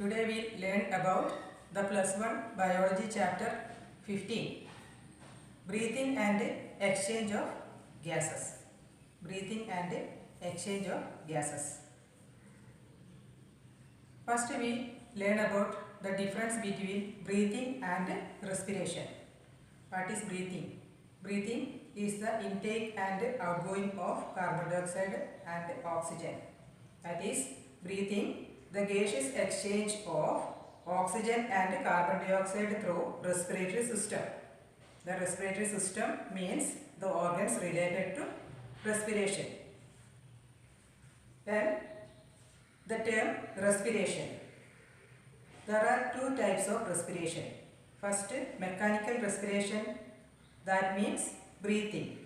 Today we learn about the plus 1 biology chapter 15, breathing and exchange of gases. Breathing and exchange of gases. First we learn about the difference between breathing and respiration. What is breathing? Breathing is the intake and outgoing of carbon dioxide and oxygen. That is breathing, the gaseous exchange of oxygen and carbon dioxide through respiratory system. The respiratory system means the organs related to respiration. Then the term respiration. There are two types of respiration. First, mechanical respiration, that means breathing.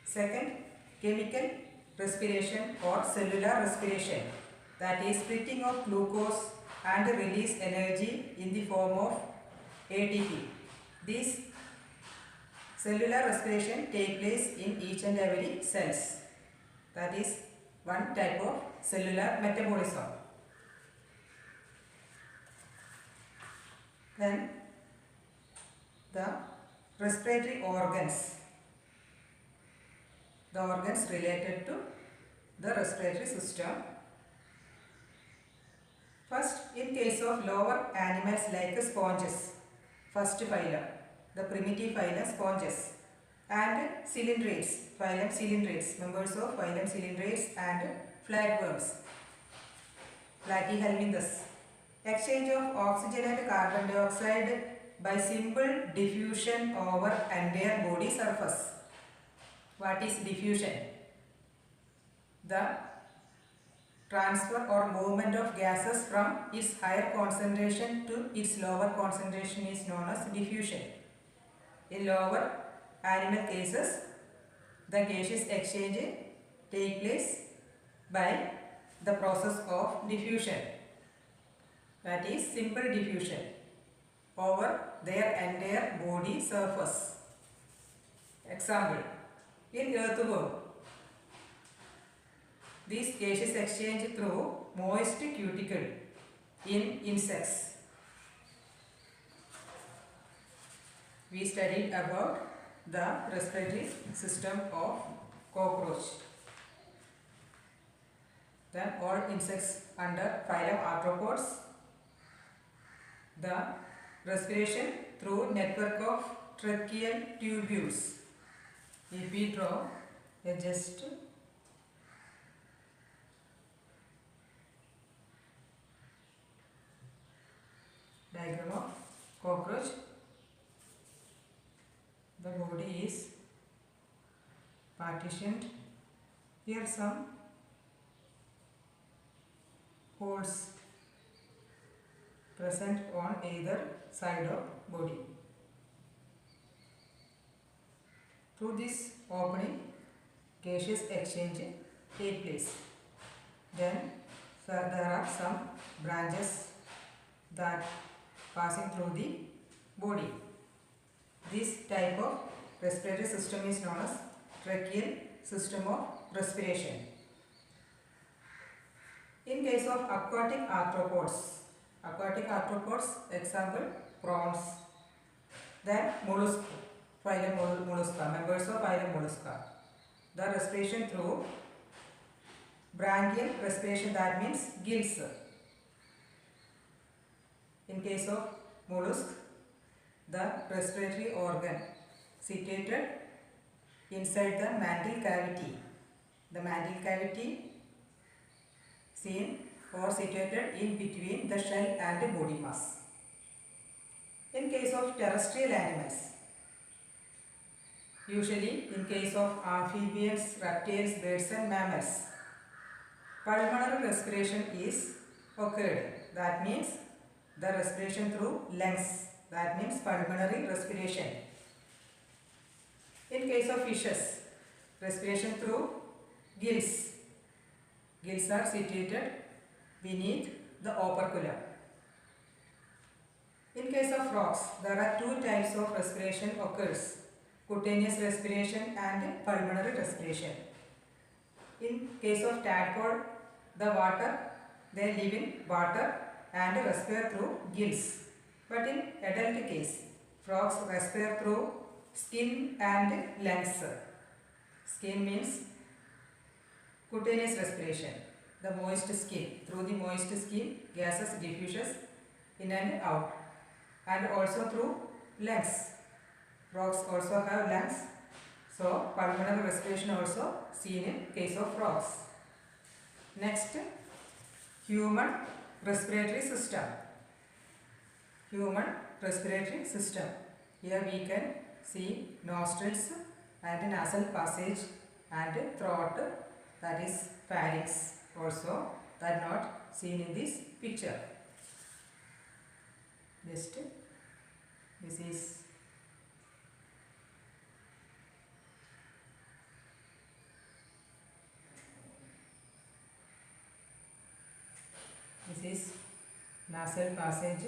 Second, chemical respiration or cellular respiration, that is splitting of glucose and release energy in the form of ATP. This cellular respiration take place in each and every cells. That is one type of cellular metabolism. Then the respiratory organs, the organs related to the respiratory system. First, in case of lower animals like sponges, first phylum, the primitive phylum sponges, and cylindrids, phylum cylindrids, members of phylum cylindrids and flatworms, platyhelminthes. Exchange of oxygen and carbon dioxide by simple diffusion over entire body surface. What is diffusion? The transfer or movement of gases from its higher concentration to its lower concentration is known as diffusion. In lower animal cases, the gaseous exchange take place by the process of diffusion. That is simple diffusion over their entire body surface. Example, in earthworm, this gaseous exchange through moist cuticle. In insects, we studied about the respiratory system of cockroach. Then all insects under phylum arthropods, the respiration through network of tracheal tubules. If we draw a just diagram of cockroach, the body is partitioned. Here some holes present on either side of body. Through this opening, gaseous exchange take place. Then there are some branches that passing through the body. This type of respiratory system is known as tracheal system of respiration. In case of aquatic arthropods, example prawns, then mollusk, phylum mollusca, members of phylum mollusca. The respiration through branchial respiration, that means gills. In case of mollusk, the respiratory organ situated inside the mantle cavity. The mantle cavity seen or situated in between the shell and the body mass. In case of terrestrial animals, usually in case of amphibians, reptiles, birds and mammals, pulmonary respiration is occurred. That means the respiration through lungs. That means pulmonary respiration. In case of fishes, respiration through gills. Gills are situated beneath the operculum. In case of frogs, there are two types of respiration occurs: cutaneous respiration and pulmonary respiration. In case of tadpole, the water, they live in water and respire through gills. But in adult case, frogs respire through skin and lungs. Skin means cutaneous respiration. The moist skin. Through the moist skin, gases diffuses in and out. And also through lungs. Frogs also have lungs. So, pulmonary respiration also seen in case of frogs. Next, human respiratory system. Human respiratory system. Here we can see nostrils and nasal passage and throat, that is pharynx also, that not seen in this picture. Next, this is nasal passage,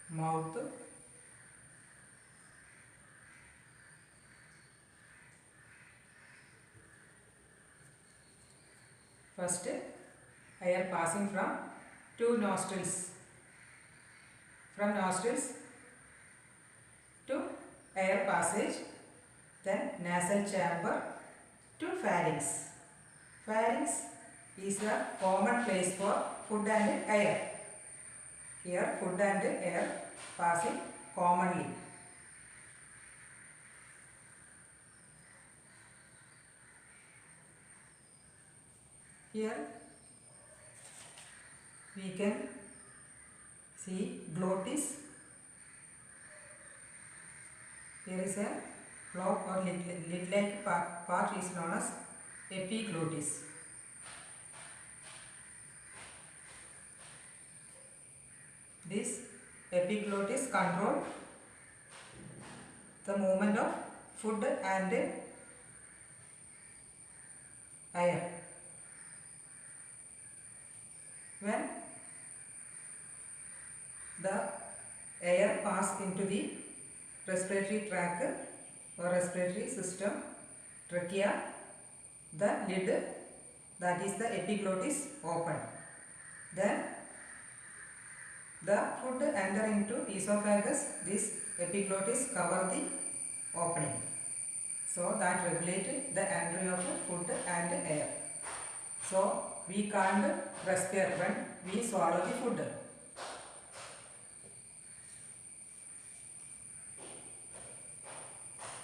mouth, first air passing from two nostrils, from nostrils to air passage, then nasal chamber to pharynx. Pharynx is a common place for food and air. Here food and air passing commonly. Here we can see glottis. Here is a block or lid-like part is known as epiglottis. This epiglottis control the movement of food and air. When the air passes into the respiratory tract or respiratory system, trachea, the lid, that is the epiglottis, open. Then the food enter into esophagus, this epiglottis cover the opening. So that regulates the entry of food and air. So we can't respire when we swallow the food.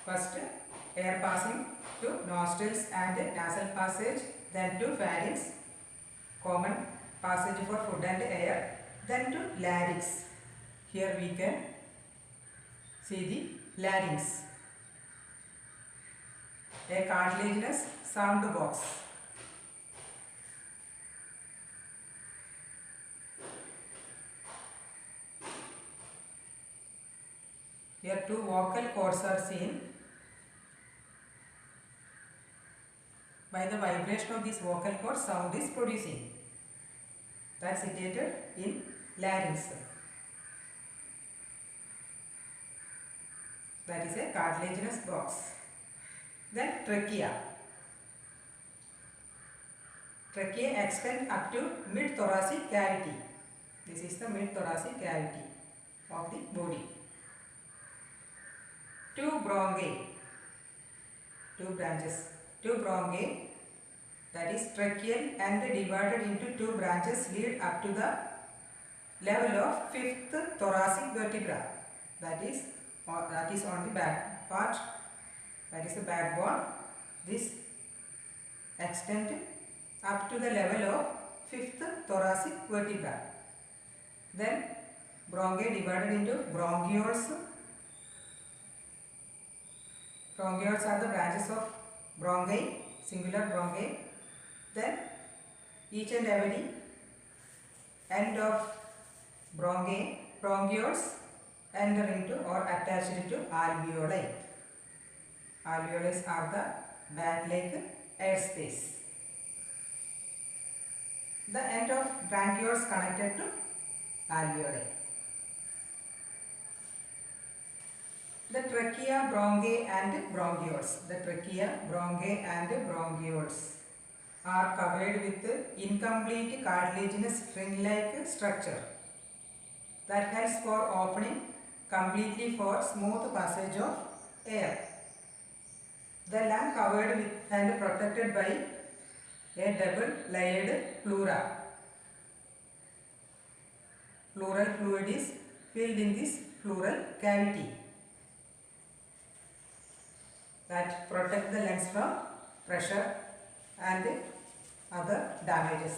First, air passing to nostrils and nasal passage, then to pharynx, common passage for food and air, then to larynx. Here we can see the larynx, a cartilaginous sound box. Here two vocal cords are seen. By the vibration of this vocal cord, sound is producing. That is situated in larynx. That is a cartilaginous box. Then trachea. Trachea extends up to mid-thoracic cavity. This is the mid-thoracic cavity of the body. Two bronchi, two branches. Two bronchi, that is tracheal and divided into two branches, lead up to the level of fifth thoracic vertebra. That is on the back part. That is the backbone. This extends up to the level of fifth thoracic vertebra. Then bronchi divided into bronchioles. Bronchioles are the branches of bronchi, singular bronchi. Then each and every end of bronchioles enter into or attached to alveoli. Alveoles are the bag-like air space. The end of bronchioles connected to alveoli. The trachea, bronchi and bronchioles. The trachea, bronchi and bronchioles. are covered with incomplete cartilaginous string-like structure that helps for opening completely for smooth passage of air. The lung covered with and protected by a double layered pleura. Pleural fluid is filled in this pleural cavity that protect the lungs from pressure and other damages.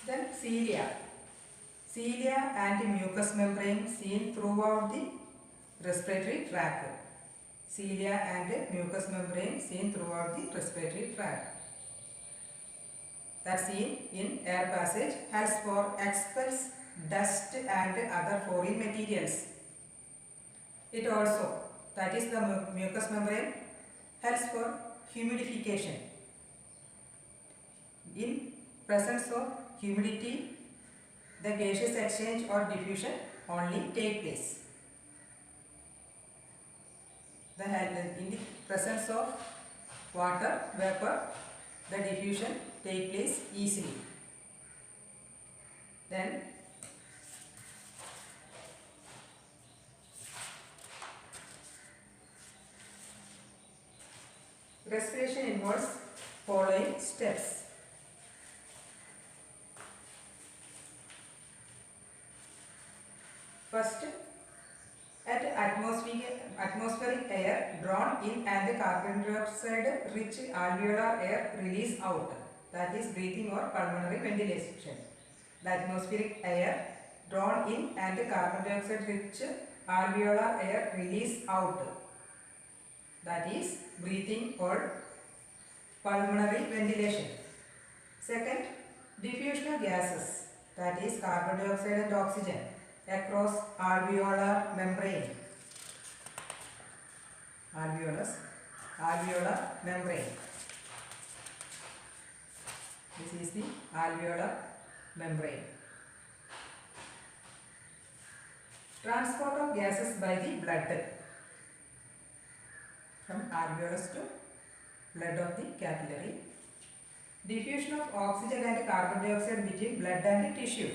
Then cilia. Cilia and mucous membrane seen throughout the respiratory tract. Cilia and mucous membrane seen throughout the respiratory tract. That seen in air passage helps for expels dust and other foreign materials. It also, that is the mucous membrane, helps for humidification. In presence of humidity, the gaseous exchange or diffusion only take place. In the presence of water vapor, the diffusion take place easily. Then respiration involves following steps. First, at atmospheric air drawn in and the carbon dioxide rich alveolar air release out, that is breathing or pulmonary ventilation. The atmospheric air drawn in and the carbon dioxide rich alveolar air release out, that is breathing or pulmonary ventilation. Second, diffusion of gases, that is carbon dioxide and oxygen across alveolar membrane. Alveolar membrane. This is the alveolar membrane. Transport of gases by the blood from alveolus to blood of the capillary. Diffusion of oxygen and carbon dioxide between blood and tissue.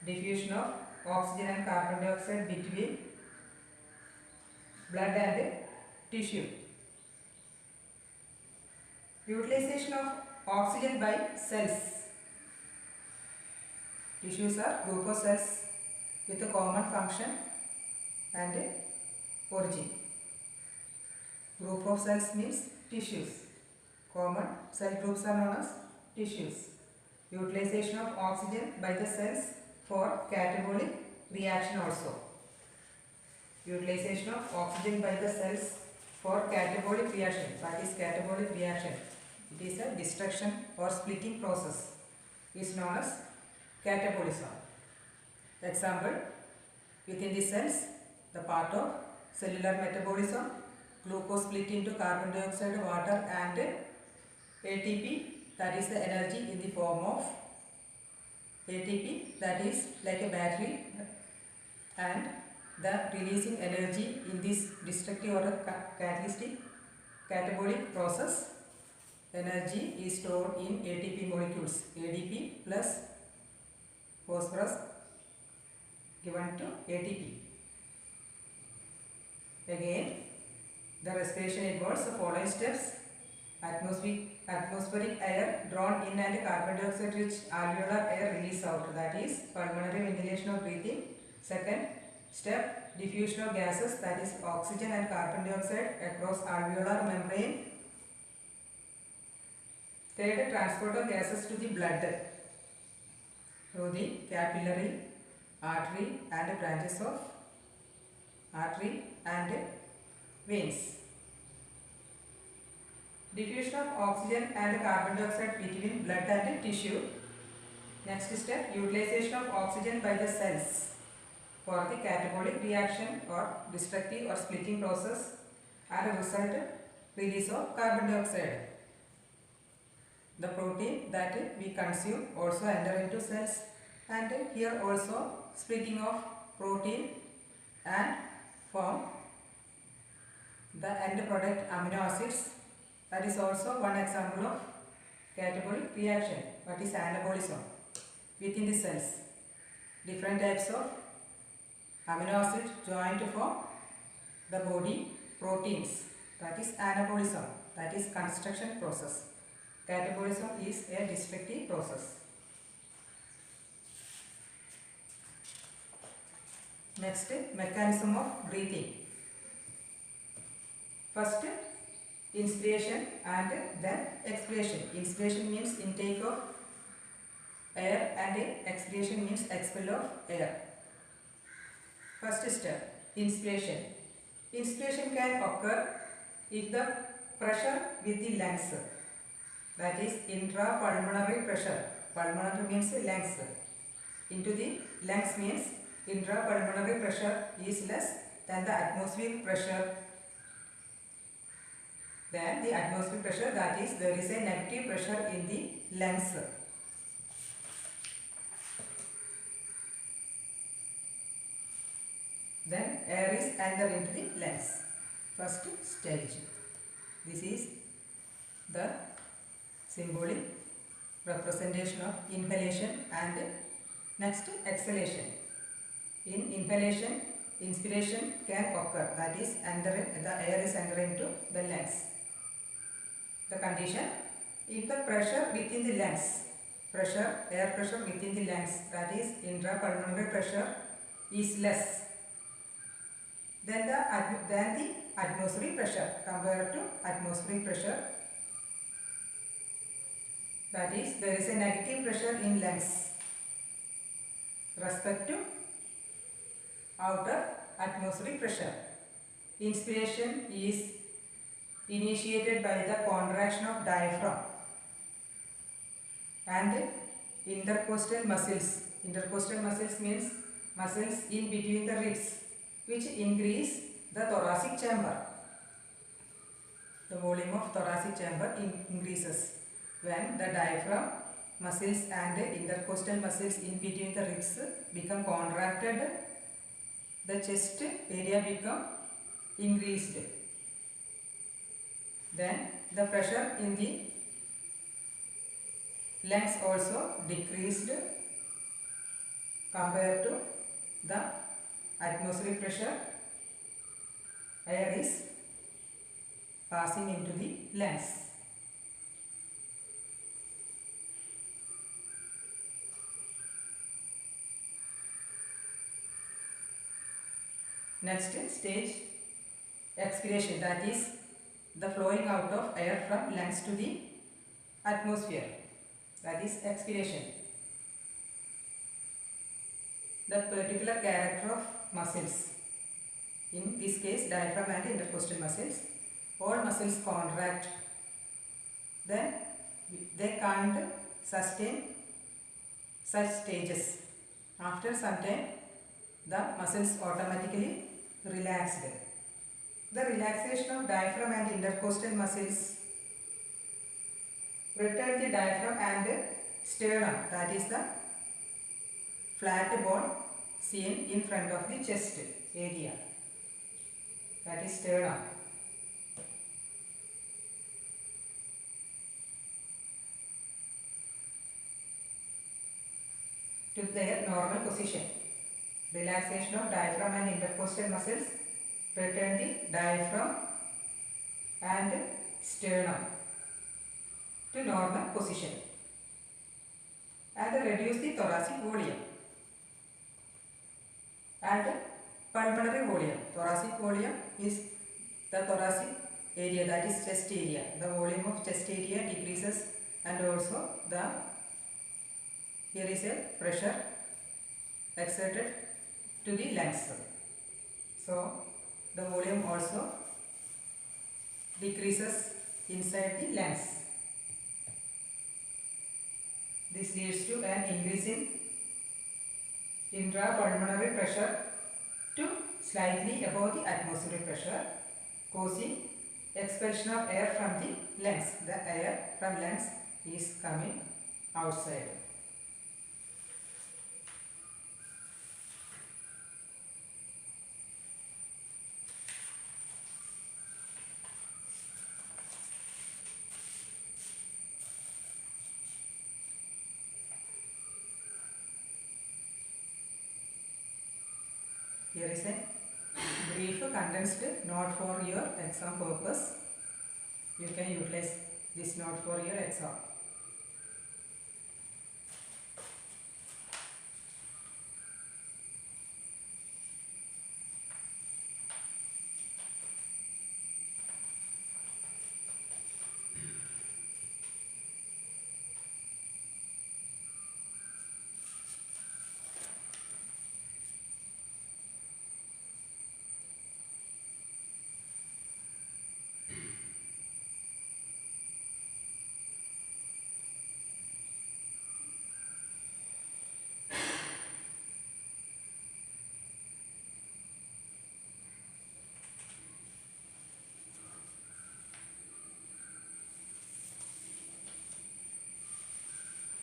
Diffusion of oxygen and carbon dioxide between blood and tissue. Utilization of oxygen by cells. Tissues are group of cells with a common function and origin. Group of cells means tissues. Common cell groups are known as tissues. Utilization of oxygen by the cells for catabolic reaction also. Utilization of oxygen by the cells for catabolic reaction. What is catabolic reaction? It is a destruction or splitting process. It is known as catabolism. Example, within the cells, the part of cellular metabolism, glucose split into carbon dioxide, water and ATP, that is the energy in the form of ATP, that is like a battery, and the releasing energy in this destructive or catalytic catabolic process, energy is stored in ATP molecules, ADP plus phosphorus given to ATP. Again, the respiration involves the following steps. Atmospheric air drawn in and carbon dioxide rich alveolar air release out, that is pulmonary ventilation of breathing. Second step, diffusion of gases, that is oxygen and carbon dioxide across alveolar membrane. Third, transport of gases to the blood through the capillary, artery and branches of artery and veins. Diffusion of oxygen and carbon dioxide between blood and tissue. Next step, utilization of oxygen by the cells for the catabolic reaction or destructive or splitting process, and result release of carbon dioxide. The protein that we consume also enter into cells, and here also splitting of protein and form the end product amino acids. That is also one example of catabolic reaction. What is anabolism? Within the cells, different types of amino acids join to form the body proteins. That is anabolism. That is construction process. Catabolism is a destructive process. Next, mechanism of breathing. First, inspiration and then expiration. Inspiration means intake of air and expiration means expel of air. First step, inspiration. Inspiration can occur if the pressure with the lungs, that is intrapulmonary pressure. Pulmonary means lungs. Into the lungs means intrapulmonary pressure is less than the atmospheric pressure. That is there is a negative pressure in the lungs. Then air is entered into the lungs. First stage. This is the symbolic representation of inhalation and next exhalation. In inhalation, inspiration can occur, that is the air is entering into the lungs. The condition, if the pressure within the lungs, air pressure within the lungs, that is intrapulmonary pressure is less than the atmospheric pressure compared to atmospheric pressure. That is, there is a negative pressure in lungs respect to outer atmospheric pressure. Inspiration is initiated by the contraction of diaphragm and intercostal muscles. Intercostal muscles means muscles in between the ribs, which increase the thoracic chamber. The volume of thoracic chamber increases when the diaphragm muscles and intercostal muscles in between the ribs become contracted. The chest area become increased. Then the pressure in the lungs also decreased compared to the atmospheric pressure. Air is passing into the lungs. Next stage, expiration, that is the flowing out of air from lungs to the atmosphere. That is expiration. The particular character of muscles, in this case diaphragm and intercostal muscles, all muscles contract, then they can't sustain such stages. After some time, the muscles automatically relaxed. The relaxation of diaphragm and intercostal muscles return the diaphragm and sternum, that is the flat bone seen in front of the chest area, that is sternum. To their normal position. Relaxation of diaphragm and intercostal muscles return the diaphragm and sternum to normal position and reduce the thoracic volume and pulmonary volume. Thoracic volume is the thoracic area, that is chest area. The volume of chest area decreases and also here is a pressure exerted to the lungs. So the volume also decreases inside the lungs. This leads to an increase in intrapulmonary pressure to slightly above the atmospheric pressure, causing expulsion of air from the lungs. The air from lungs is coming outside. Here is a brief condensed note for your exam purpose. You can utilize this note for your exam.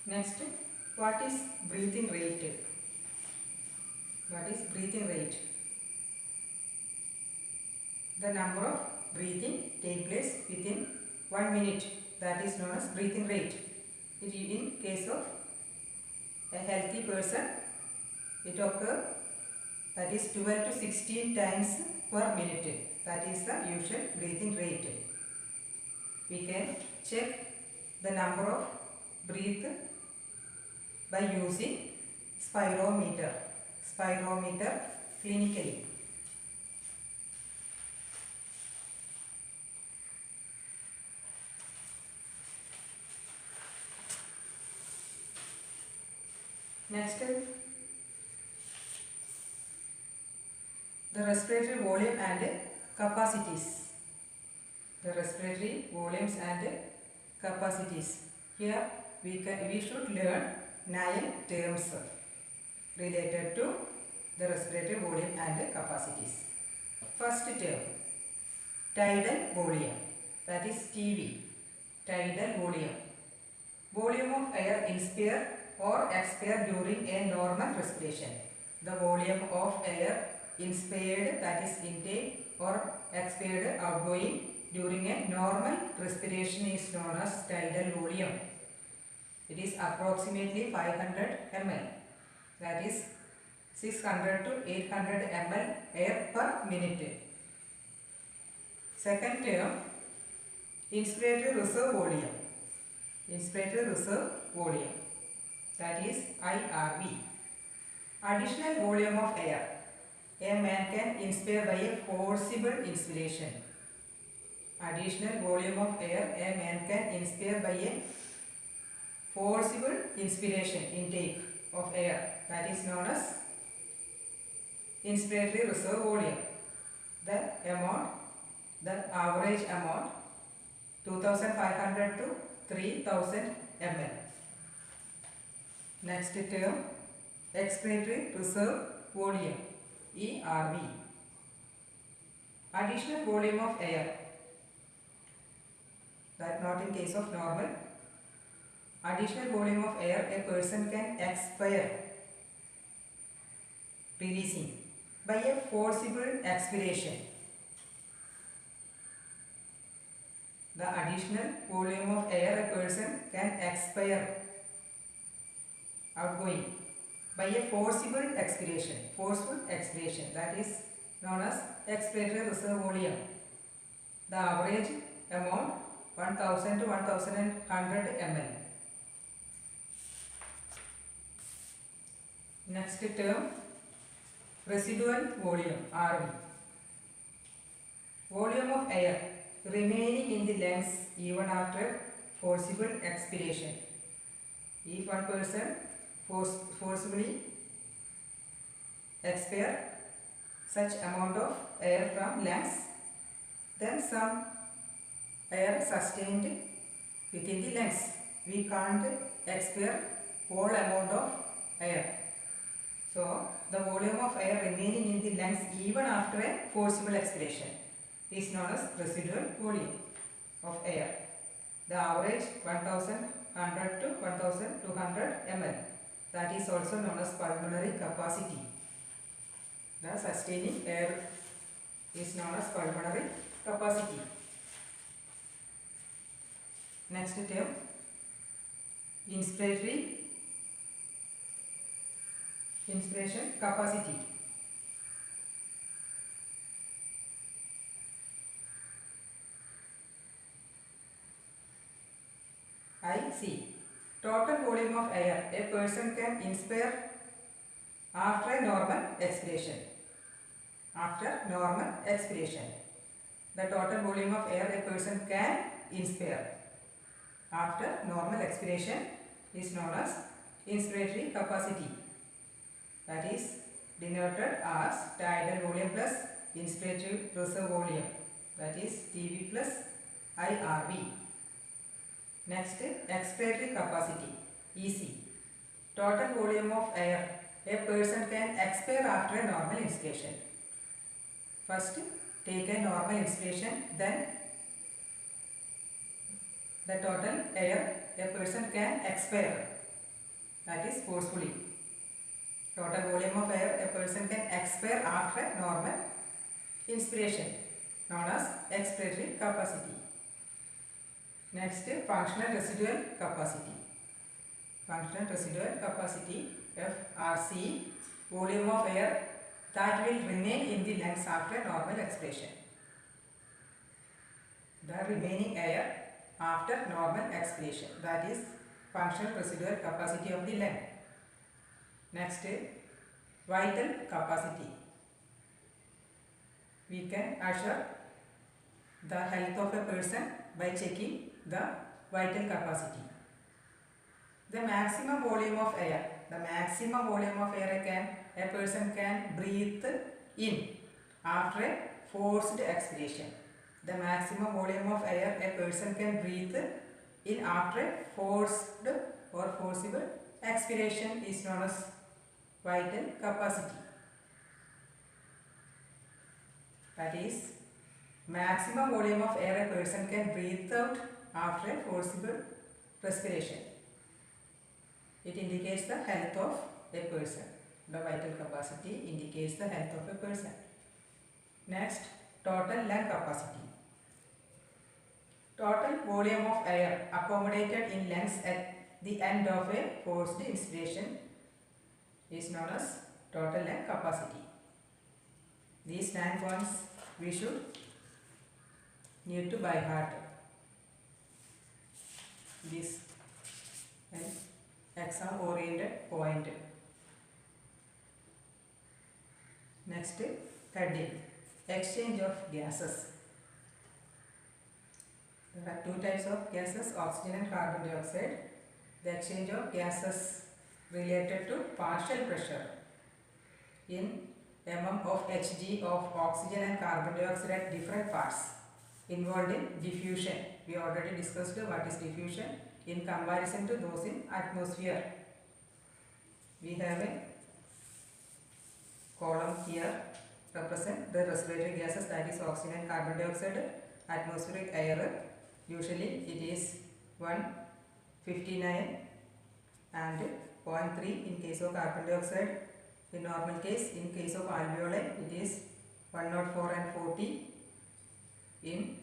Next, what is breathing rate? What is breathing rate? The number of breathing take place within 1 minute, that is known as breathing rate. In case of a healthy person, it occurs that is 12 to 16 times per minute. That is the usual breathing rate. We can check the number of breath by using spirometer clinically. Next, the respiratory volume and capacities. The respiratory volumes and capacities. Here we should learn 9 terms related to the respiratory volume and capacities. First term, tidal volume, that is TV, tidal volume. Volume of air inspired or expired during a normal respiration. The volume of air inspired, that is intake, or expired outgoing during a normal respiration is known as tidal volume. It is approximately 500 ml, that is 600 to 800 ml air per minute. Second term, inspiratory reserve volume. Inspiratory reserve volume, that is IRV. Additional volume of air. A man can inspire by a forcible inspiration. Additional volume of air a man can inspire by a forcible inspiration, intake of air, that is known as inspiratory reserve volume. The average amount 2500 to 3000 ml. Next term, expiratory reserve volume, ERV. Additional volume of air, that not in case of normal. Additional volume of air a person can expire, releasing by a forcible expiration. The additional volume of air a person can expire, outgoing, by a forcible expiration. Forceful expiration, that is known as expiratory reserve volume. The average amount 1000 to 1100 ml. Next term, residual volume, RV. Volume of air remaining in the lungs even after forcible expiration. If one person forcibly expire such amount of air from lungs, then some air sustained within the lungs. We can't expire whole amount of air. So, the volume of air remaining in the lungs even after a forcible expiration is known as residual volume of air. The average 1100 to 1200 ml. That is also known as pulmonary capacity. The sustaining air is known as pulmonary capacity. Next term, inspiration capacity. IC. Total volume of air a person can inspire after a normal expiration. After normal expiration, the total volume of air a person can inspire after normal expiration is known as inspiratory capacity. That is denoted as tidal volume plus inspiratory reserve volume. That is TV plus IRV. Next, expiratory capacity EC. Total volume of air a person can expire after a normal inspiration. First, take a normal inspiration, then the total air a person can expire, that is forcefully. Total volume of air a person can expire after normal inspiration, known as expiratory capacity. Next, functional residual capacity. Functional residual capacity FRC, volume of air that will remain in the lungs after normal expiration. The remaining air after normal expiration, that is functional residual capacity of the lung. Next, vital capacity. We can assure the health of a person by checking the vital capacity. The maximum volume of air, a person can breathe in after a forced expiration. The maximum volume of air a person can breathe in after a forced or forcible expiration is known as vital capacity. That is, maximum volume of air a person can breathe out after a forcible respiration. It indicates the health of a person. The vital capacity indicates the health of a person. Next, total lung capacity. Total volume of air accommodated in lungs at the end of a forced inspiration is known as total lung capacity. These 9 points we should need to by heart. This an exam oriented point. Next, heading, exchange of gases. There are 2 types of gases, oxygen and carbon dioxide. The exchange of gases related to partial pressure in mm of Hg of oxygen and carbon dioxide at different parts involved in diffusion. We already discussed what is diffusion in comparison to those in atmosphere. We have a column here represent the respiratory gases, that is oxygen and carbon dioxide. Atmospheric air, usually it is 159 and 0.3 in case of carbon dioxide. In normal case, in case of alveoli, it is 104 and 40. In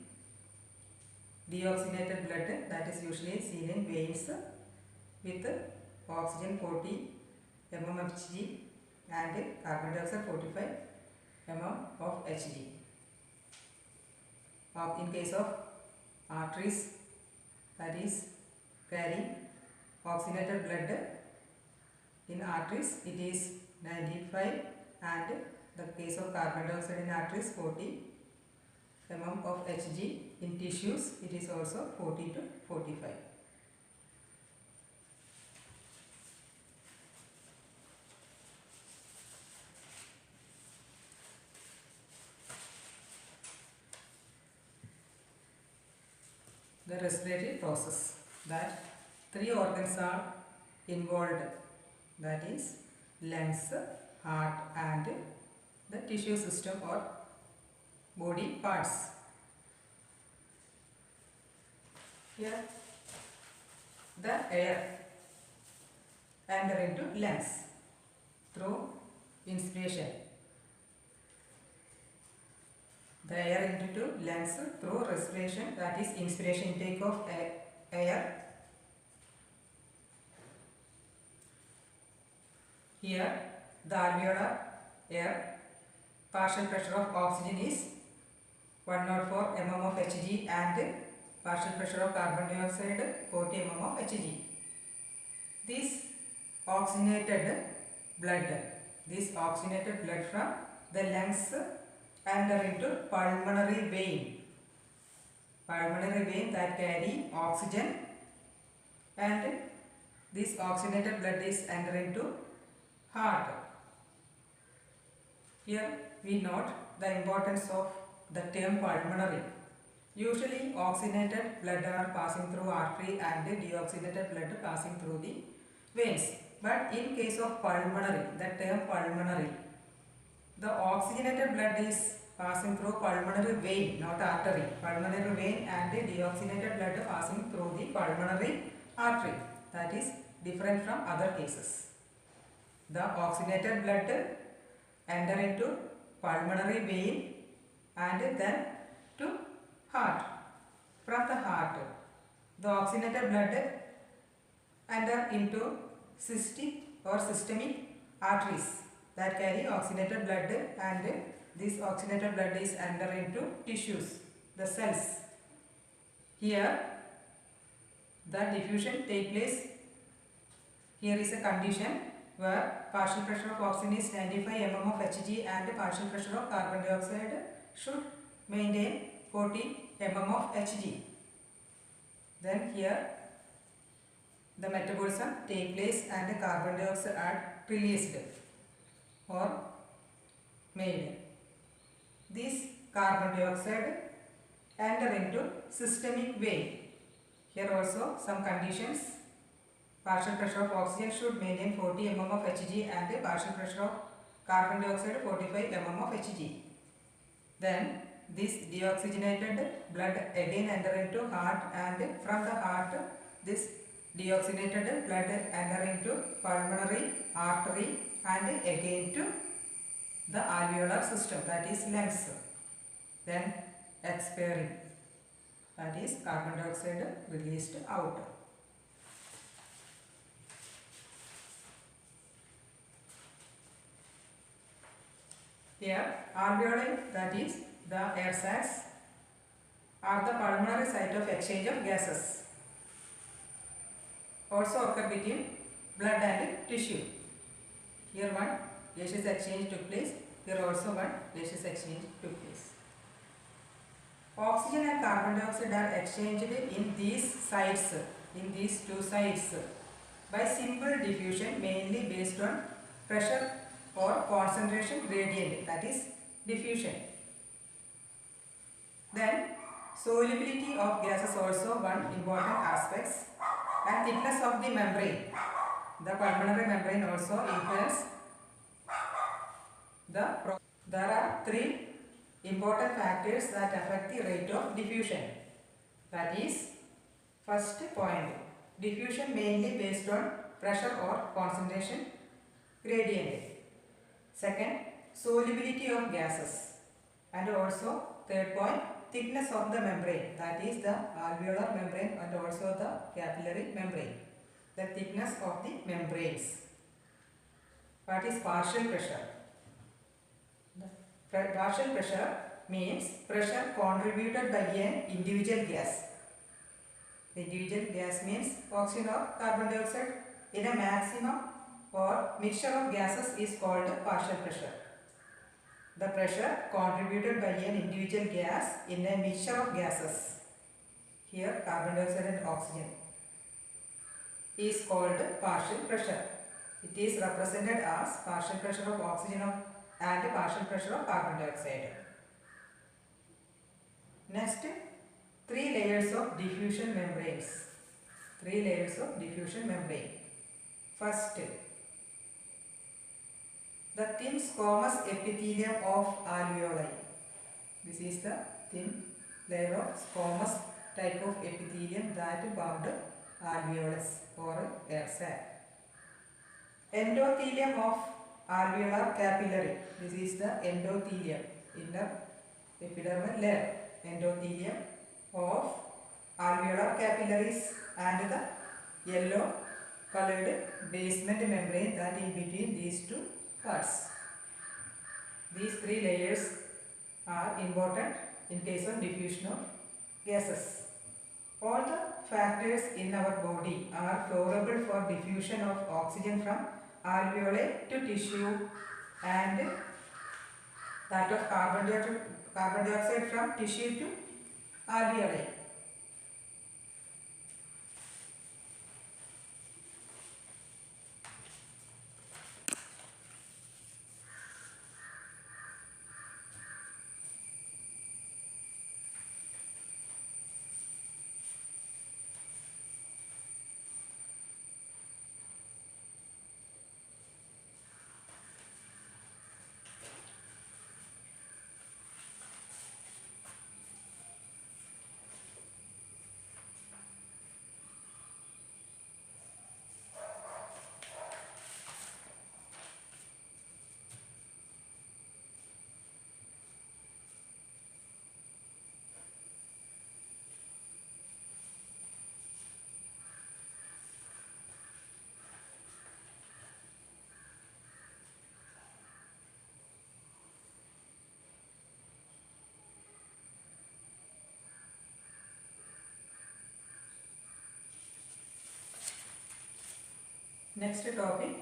deoxygenated blood, that is usually seen in veins with oxygen 40 mmHg and carbon dioxide 45 mm of Hg. In case of arteries, that is carrying oxygenated blood, in arteries it is 95 and the case of carbon dioxide in arteries 40 mm of Hg. In tissues it is also 40 to 45. The respiratory process, that 3 organs are involved, that is lungs, heart and the tissue system or body parts. Here the air enter into lungs through inspiration. The air into lungs through respiration, that is inspiration, intake of air. Here the alveolar air partial pressure of oxygen is 104 mm of Hg and partial pressure of carbon dioxide 40 mm of Hg. This oxygenated blood from the lungs enter into pulmonary vein that carry oxygen, and this oxygenated blood is enter into heart. Here we note the importance of the term pulmonary. Usually oxygenated blood are passing through artery and deoxygenated blood passing through the veins. But in case of pulmonary, the term pulmonary, the oxygenated blood is passing through pulmonary vein, not artery. Pulmonary vein and deoxygenated blood passing through the pulmonary artery. That is different from other cases. The oxygenated blood enter into pulmonary vein and then to heart. From the heart, the oxygenated blood enter into cystic or systemic arteries that carry oxygenated blood, and this oxygenated blood is enter into tissues, the cells. Here the diffusion take place. Here is a condition where partial pressure of oxygen is 95 mm of Hg and partial pressure of carbon dioxide should maintain 40 mm of Hg. Then here the metabolism take place and carbon dioxide are released or made. This carbon dioxide enter into systemic vein. Here also some conditions. Partial pressure of oxygen should maintain 40 mm of Hg and partial pressure of carbon dioxide 45 mm of Hg. Then this deoxygenated blood again enter into heart, and from the heart this deoxygenated blood enter into pulmonary artery and again to the alveolar system, that is lungs. Then expiring, that is carbon dioxide released out. Here alveoli, that is the air sacs, are the pulmonary site of exchange of gases. Also occur between blood and tissue. Here one gaseous exchange took place. Here also one gaseous exchange took place. Oxygen and carbon dioxide are exchanged in these sites, in these two sites, by simple diffusion, mainly based on pressure or concentration gradient, that is diffusion. Then solubility of gases also one important aspect, and thickness of the membrane. The pulmonary membrane also influence there are three important factors that affect the rate of diffusion. That is, first point, diffusion mainly based on pressure or concentration gradient. Second, solubility of gases. And also third point, thickness of the membrane, that is the alveolar membrane and also the capillary membrane. The thickness of the membranes. What is partial pressure? Partial pressure means pressure contributed by an individual gas. Individual gas means oxygen or carbon dioxide in a maximum or mixture of gases is called partial pressure. The pressure contributed by an individual gas in a mixture of gases, here carbon dioxide and oxygen, is called partial pressure. It is represented as partial pressure of oxygen and partial pressure of carbon dioxide. Next, three layers of diffusion membranes. Three layers of diffusion membrane. First, the thin squamous epithelium of alveoli. This is the thin layer of squamous type of epithelium that bound alveolus or air sac. Endothelium of alveolar capillary. This is the endothelium, inner epidermal layer. Endothelium of alveolar capillaries and the yellow colored basement membrane that in between these two parts. These three layers are important in case of diffusion of gases. All the factors in our body are favorable for diffusion of oxygen from alveoli to tissue and that of carbon dioxide from tissue to alveoli. Next topic,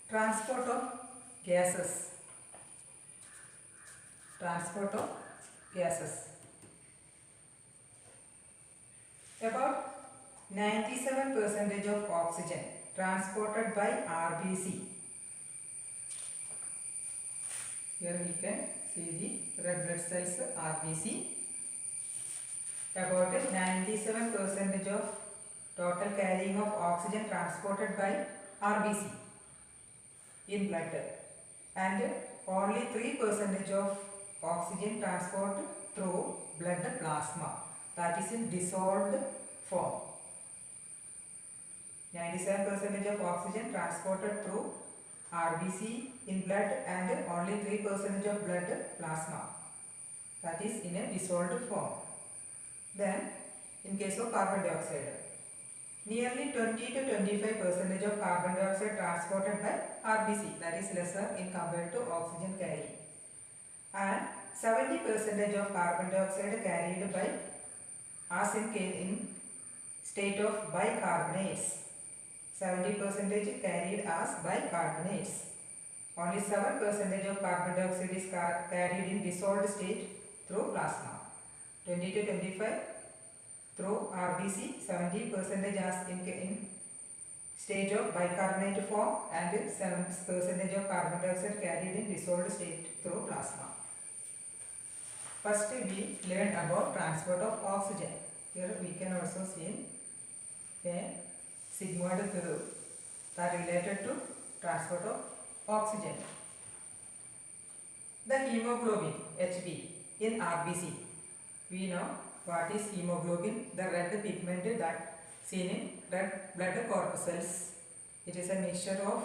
transport of gases. Transport of gases. About 97% of oxygen transported by RBC. Here we can see the red blood cells RBC. About 97% of total carrying of oxygen transported by RBC in blood, and only 3% of oxygen transport through blood plasma, that is in dissolved form. 97% of oxygen transported through RBC in blood and only 3% of blood plasma, that is in a dissolved form. Then in case of carbon dioxide, nearly 20 to 25% of carbon dioxide transported by RBC, that is lesser in compared to oxygen carrying, and 70% of carbon dioxide carried by as in state of bicarbonates. 70% carried as bicarbonates. Only 7% of carbon dioxide is carried in dissolved state through plasma. 20 to 25 through RBC, 70% as in stage of bicarbonate form, and 7% of carbon dioxide carried in dissolved state through plasma. First we learn about transport of oxygen. Here we can also see a sigmoid curve that related to transport of oxygen. The hemoglobin Hb in RBC. We know what is hemoglobin, the red pigment that seen in red blood corpuscles. It is a mixture of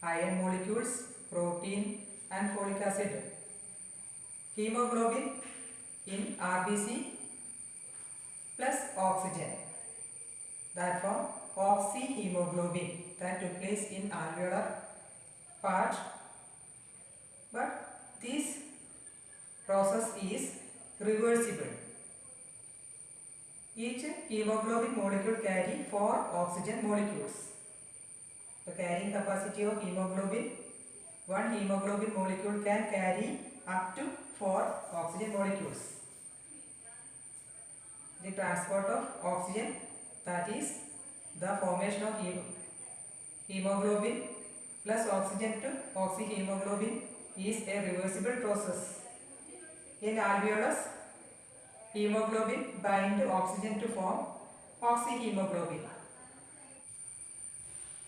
iron molecules, protein and folic acid. Hemoglobin in RBC plus oxygen, that form oxyhemoglobin, that took place in alveolar part, but this process is reversible. Each hemoglobin molecule carry 4 oxygen molecules. The carrying capacity of hemoglobin, one hemoglobin molecule can carry up to 4 oxygen molecules. The transport of oxygen, that is the formation of hemoglobin plus oxygen to oxyhemoglobin, is a reversible process. In alveolus, hemoglobin bind oxygen to form oxyhemoglobin.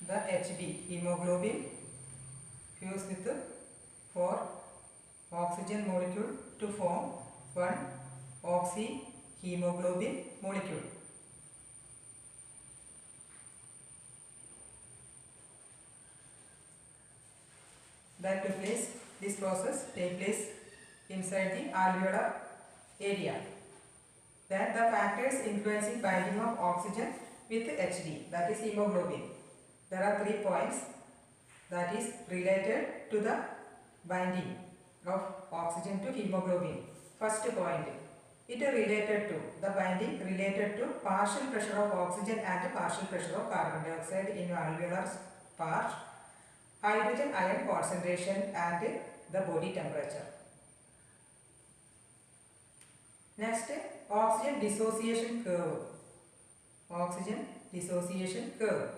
The Hb, hemoglobin, fuse with 4 oxygen molecule to form one oxyhemoglobin molecule. That took place, this process take place inside the alveolar area. Then the factors influencing binding of oxygen with Hb, that is hemoglobin. There are 3 points that is related to the binding of oxygen to hemoglobin. First point, It related to the binding related to partial pressure of oxygen and partial pressure of carbon dioxide in alveolar part, hydrogen ion concentration and the body temperature. Next, oxygen dissociation curve. Oxygen dissociation curve.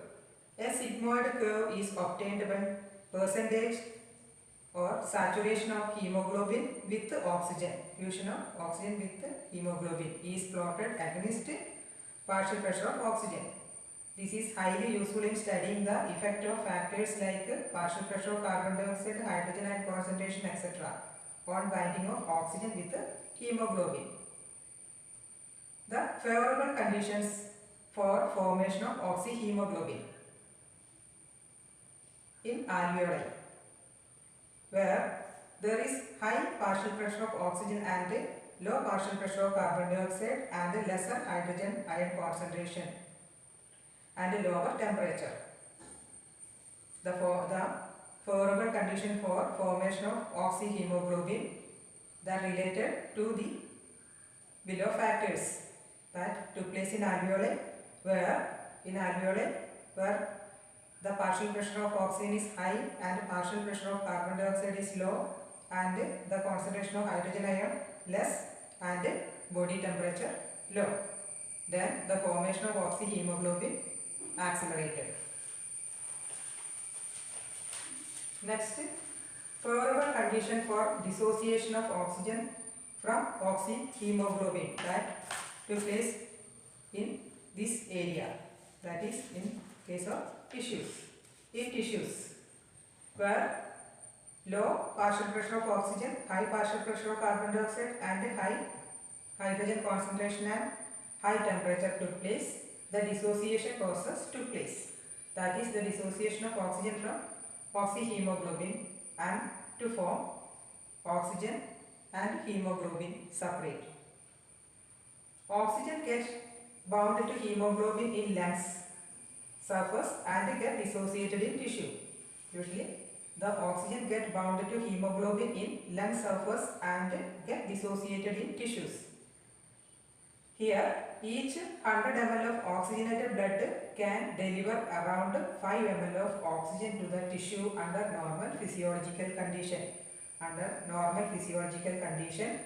A sigmoid curve is obtained when percentage or saturation of hemoglobin with oxygen, fusion of oxygen with hemoglobin is plotted against partial pressure of oxygen. This is highly useful in studying the effect of factors like partial pressure of carbon dioxide, hydrogen ion concentration, etc. on binding of oxygen with hemoglobin. The favorable conditions for formation of oxyhemoglobin in alveoli, where there is high partial pressure of oxygen and low partial pressure of carbon dioxide and lesser hydrogen ion concentration and lower temperature. The favorable condition for formation of oxyhemoglobin that related to the below factors that took place in alveoli, where the partial pressure of oxygen is high and partial pressure of carbon dioxide is low and the concentration of hydrogen ion less and body temperature low. Then the formation of oxyhemoglobin accelerated. Next, favorable condition for dissociation of oxygen from oxyhemoglobin that took place in this area, that is in case of tissues. In tissues where low partial pressure of oxygen, high partial pressure of carbon dioxide and high hydrogen concentration and high temperature took place, the dissociation process took place. That is the dissociation of oxygen from oxyhemoglobin and to form oxygen and hemoglobin separate. Oxygen gets bound to hemoglobin in lungs surface and get dissociated in tissue. Usually the oxygen get bound to hemoglobin in lung surface and get dissociated in tissues. Here each 100 ml of oxygenated blood can deliver around 5 ml of oxygen to the tissue under normal physiological condition. Under normal physiological condition,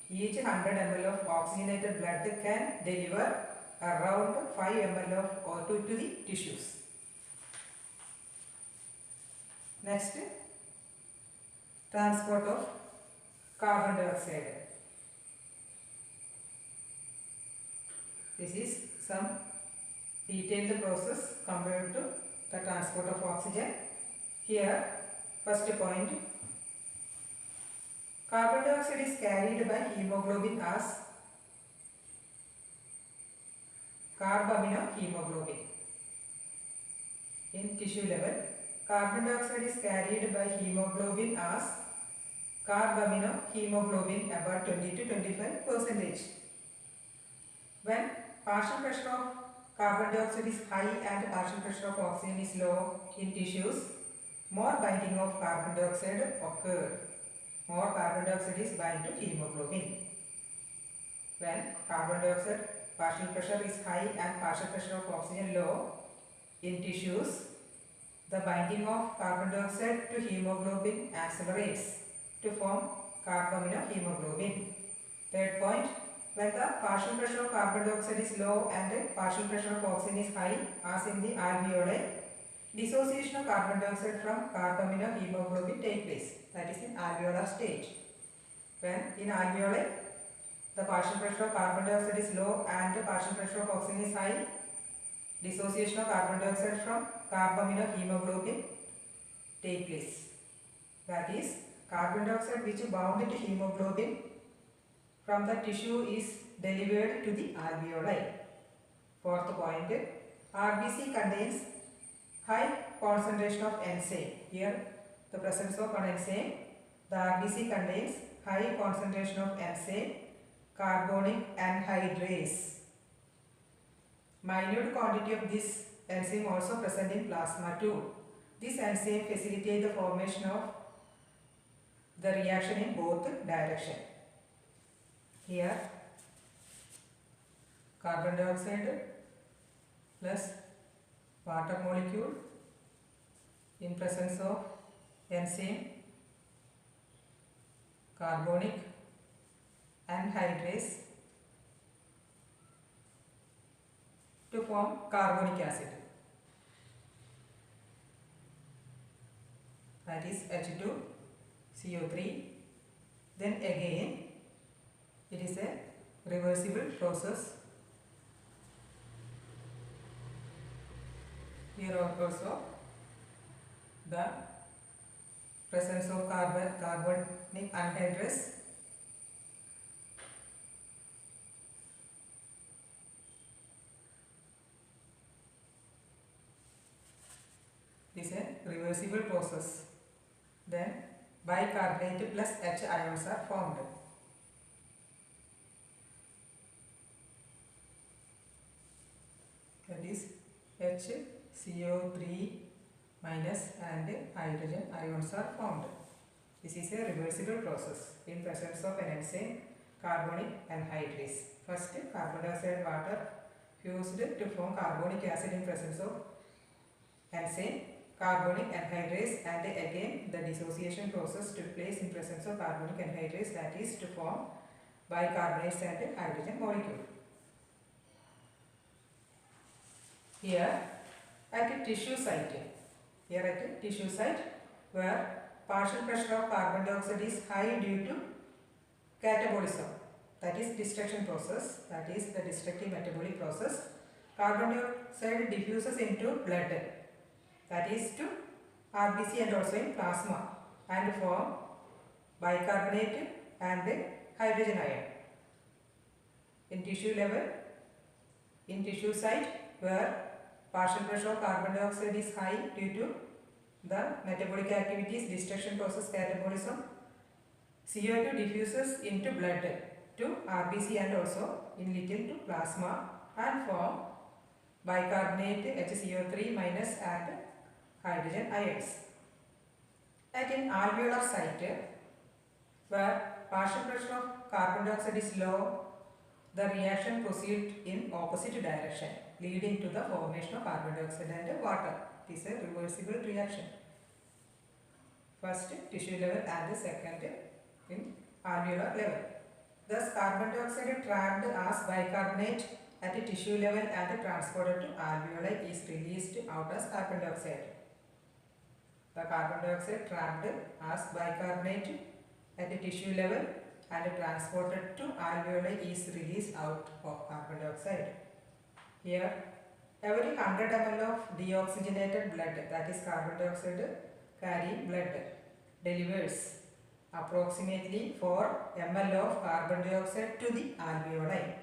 each 100 ml of oxygenated blood can deliver around 5 ml of O2 to the tissues. Next, transport of carbon dioxide. This is some detailed process compared to the transport of oxygen. Here, first point, carbon dioxide is carried by hemoglobin as carbaminohemoglobin. In tissue level, carbon dioxide is carried by hemoglobin as carbaminohemoglobin about 20 to 25%. When partial pressure of carbon dioxide is high and partial pressure of oxygen is low in tissues, more binding of carbon dioxide occur. More carbon dioxide is bound to hemoglobin. When carbon dioxide partial pressure is high and partial pressure of oxygen low in tissues, the binding of carbon dioxide to hemoglobin accelerates to form carbaminohemoglobin. Third point, when the partial pressure of carbon dioxide is low and partial pressure of oxygen is high, as in the alveoli, dissociation of carbon dioxide from carbaminohemoglobin takes place. That is in alveolar stage. When in alveoli, the partial pressure of carbon dioxide is low and partial pressure of oxygen is high, dissociation of carbon dioxide from carbaminohemoglobin takes place. That is, carbon dioxide which bound to hemoglobin from the tissue is delivered to the alveoli. Fourth point, RBC contains high concentration of enzyme. Here the presence of an enzyme, the RBC contains high concentration of enzyme carbonic anhydrase. Minute quantity of this enzyme also present in plasma too. This enzyme facilitates the formation of the reaction in both directions. Here carbon dioxide plus water molecule in presence of enzyme carbonic anhydrase to form carbonic acid, that is H2CO3. Then again it is a reversible process. Here also the presence of carbonic anhydrase is a reversible process. Then bicarbonate plus H ions are formed. That is HCO3 minus and hydrogen ions are formed. This is a reversible process in presence of an enzyme carbonic anhydrase. First, carbon dioxide water fused to form carbonic acid in presence of enzyme carbonic anhydrase, and again the dissociation process took place in presence of carbonic anhydrase, that is to form bicarbonates and hydrogen molecule. Here at a tissue site, where partial pressure of carbon dioxide is high due to catabolism, that is destruction process, that is the destructive metabolic process, carbon dioxide diffuses into blood, that is to RBC and also in plasma, and form bicarbonate and hydrogen ion. In tissue level, in tissue site where partial pressure of carbon dioxide is high due to the metabolic activities, destruction process, catabolism, CO2 diffuses into blood to RBC and also in little to plasma and form bicarbonate HCO3 minus and hydrogen ions. At an alveolar site where partial pressure of carbon dioxide is low, the reaction proceeds in opposite direction, leading to the formation of carbon dioxide and water. It is a reversible reaction. First tissue level and second in alveolar level. Thus carbon dioxide trapped as bicarbonate at a tissue level and transported to alveoli is released out as carbon dioxide. The carbon dioxide trapped as bicarbonate at a tissue level and transported to alveoli is released out of carbon dioxide. Here, every 100 ml of deoxygenated blood, that is carbon dioxide carrying blood, delivers approximately 4 ml of carbon dioxide to the alveoli.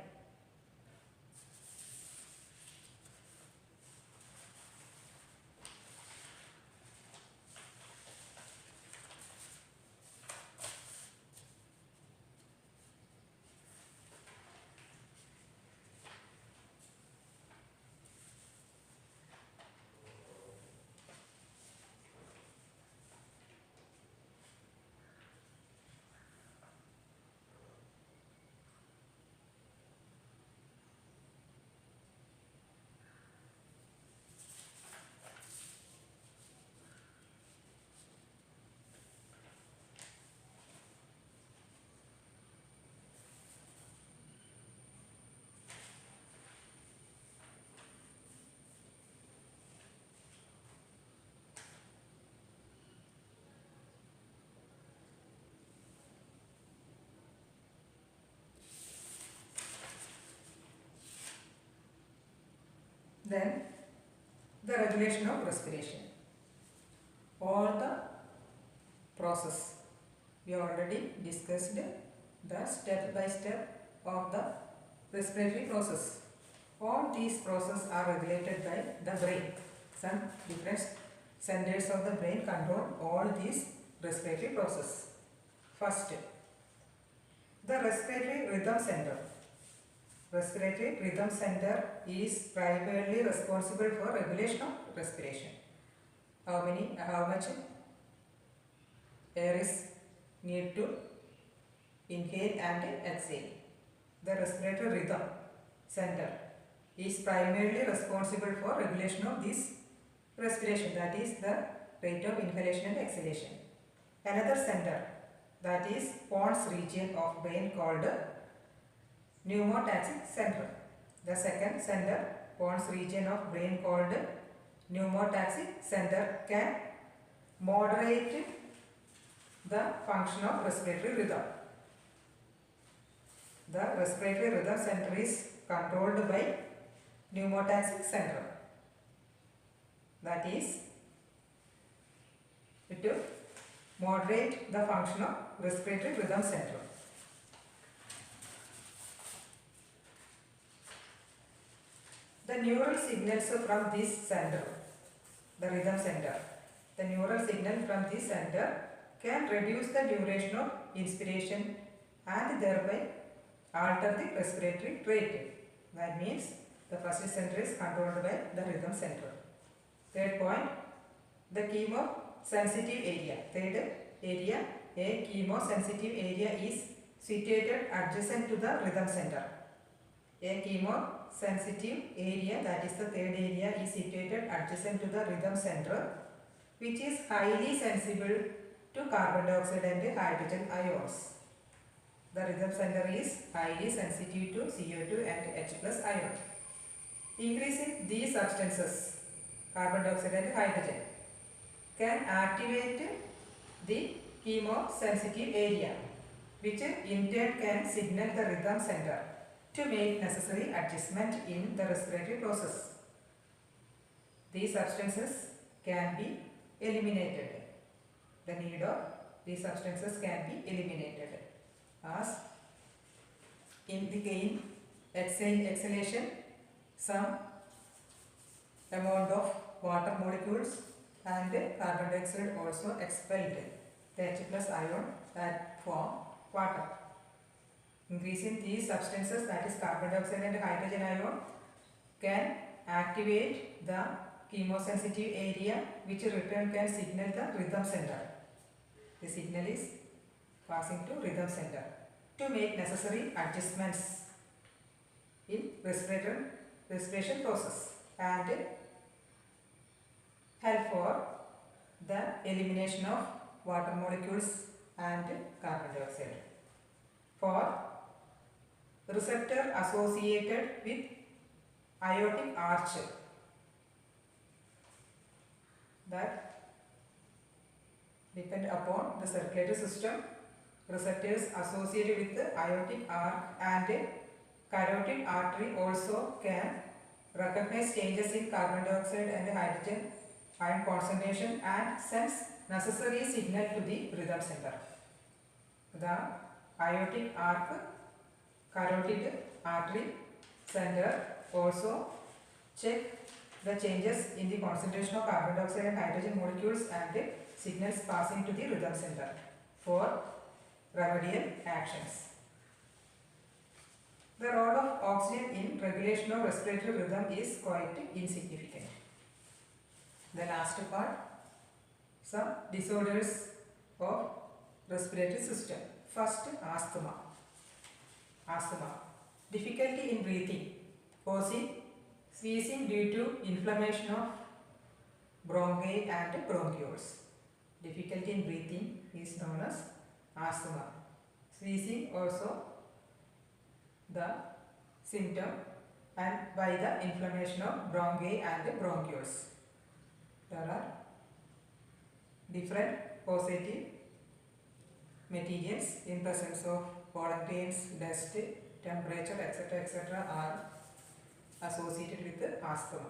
Then the regulation of respiration. All the process we already discussed the step by step of the respiratory process. All these processes are regulated by the brain. Some different centers of the brain control all these respiratory processes. First, the respiratory rhythm center. Respiratory rhythm center is primarily responsible for regulation of respiration. How much air is need to inhale and exhale. The respiratory rhythm center is primarily responsible for regulation of this respiration, that is the rate of inhalation and exhalation. Another center, that is pons region of brain, called pneumotaxic center. The second center, pons region of brain, called pneumotaxic center, can moderate the function of respiratory rhythm. The respiratory rhythm center is controlled by pneumotaxic center. That is, it will moderate the function of respiratory rhythm center. The neural signals from this center, the rhythm center, the neural signal from this center can reduce the duration of inspiration and thereby alter the respiratory rate. That means the first center is controlled by the rhythm center. Third point, the chemosensitive area. Third area, a chemosensitive area is situated adjacent to the rhythm center. A chemosensitive area, that is the third area, is situated adjacent to the rhythm center, which is highly sensible to carbon dioxide and hydrogen ions. The rhythm center is highly sensitive to CO2 and H plus ion. Increasing these substances, carbon dioxide and hydrogen, can activate the chemosensitive area, which in turn can signal the rhythm center to make necessary adjustment in the respiratory process. These substances can be eliminated. The need of these substances can be eliminated as in the gain exhalation some amount of water molecules and carbon dioxide also expelled, the H plus ion that form water. Increasing these substances, that is carbon dioxide and hydrogen ion, can activate the chemosensitive area, which in return can signal the rhythm center. The signal is passing to rhythm center to make necessary adjustments in respiration process and help for the elimination of water molecules and carbon dioxide. For receptor associated with aortic arch, that depend upon the circulatory system, receptors associated with the aortic arch and carotid artery also can recognize changes in carbon dioxide and hydrogen ion concentration and sends necessary signal to the rhythm center. The aortic arch, carotid artery center also check the changes in the concentration of carbon dioxide and hydrogen molecules and signals passing to the rhythm center for remedial actions. The role of oxygen in regulation of respiratory rhythm is quite insignificant. The last part, some disorders of respiratory system. First, asthma. Asthma. Difficulty in breathing, causing sneezing due to inflammation of bronchi and bronchioles. Difficulty in breathing is known as asthma. Sneezing also the symptom and by the inflammation of bronchi and bronchioles. There are different causative materials in presence of pollen grains, dust, temperature, etc. are associated with asthma.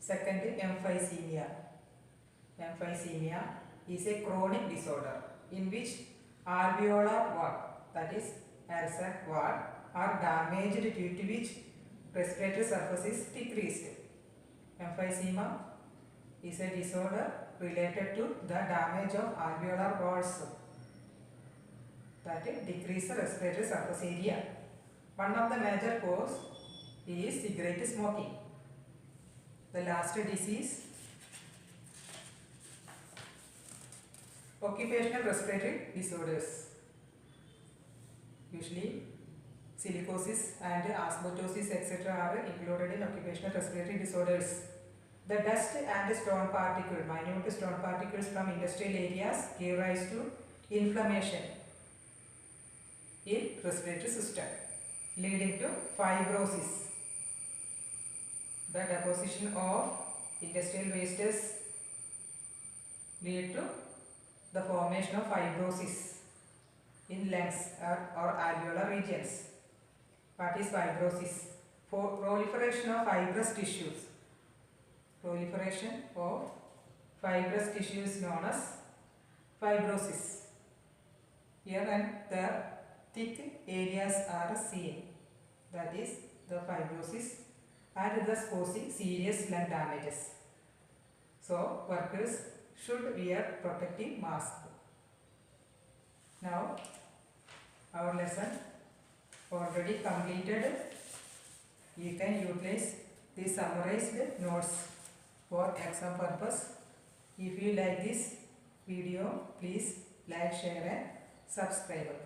Second, emphysema. Emphysema is a chronic disorder in which alveolar wall, that is air sac wall, are damaged, due to which respiratory surface is decreased. Emphysema is a disorder related to the damage of alveolar walls that decrease the respiratory surface area. One of the major cause is cigarette smoking. The last disease, occupational respiratory disorders. Usually silicosis and asbestosis etc. are included in occupational respiratory disorders. The dust and stone particles, minute stone particles from industrial areas give rise to inflammation in respiratory system, leading to fibrosis. The deposition of industrial wastes lead to the formation of fibrosis in lungs or alveolar regions. What is fibrosis? For proliferation of fibrous tissues. Proliferation of fibrous tissue is known as fibrosis. Here and there thick areas are seen. That is the fibrosis, and thus causing serious lung damages. So workers should wear protective mask. Now our lesson already completed. You can utilize the summarized notes for exam purpose. If you like this video, please like, share and subscribe.